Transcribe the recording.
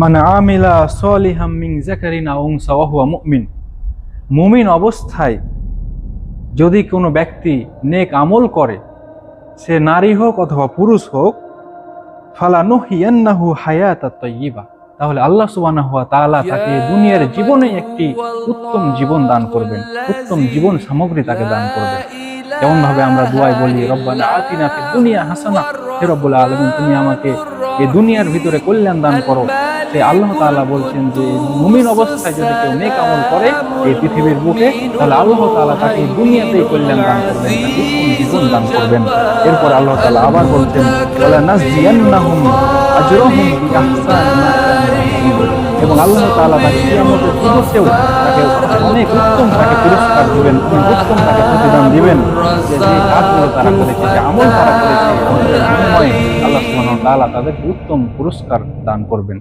মান আমিলা সলিহাম মিন যাকারিন আও উনসা ওয়া হুয়া মুমিন, মুমিন অবস্থায় যদি কোনো ব্যক্তি নেক আমল করে, সে নারী হোক অথবা পুরুষ হোক, ফালানুহিয়ান্নাহু হায়াতাত তাইয়্যিবা, তাহলে আল্লাহ সুবহানাহু ওয়া তাআলা তাকে দুনিয়ার জীবনে একটি উত্তম জীবন দান করবেন, উত্তম জীবন সামগ্রী তাকে দান করবেন। যেমন ভাবে আমরা দোয়ায় বলি, রব্বানা আতিনা ফিদ দুনিয়া হাসানা, হে রব্বুল আলামিন তুমি আমাকে এই দুনিয়ার ভিতরে কল্যাণ দান করো। সে আল্লাহ তাআলা বলছেন যে মুমিন অবস্থায় যদি কেউ নেক আমল করে এই পৃথিবীর বুকে, তাহলে আল্লাহ তাআলা তাকে দুনিয়াতেই কল্যাণ দান করবেন, তাকে উত্তম জীবন দান করবেন। এরপর আল্লাহ তাআলা আবার বলছেন, ওয়ালা নাযিয়ান্নাহুম আজরাহুম বিআহসানি মা কানু ইয়ামালুন, এবং আল্লাহ তাআলা তাকে কিয়ামতের দিবসেও তাকে অনেক উত্তম তাকে পুরস্কার দিবেন, উত্তম তাকে প্রতিদান দিবেন, যে যে কাজগুলো তারা করেছে, যে আমল তারা করেছে, আমলের বিনিময়ে আল্লাহ সুবহানাহু ওয়া তাআলা তাদেরকে উত্তম পুরস্কার দান করবেন।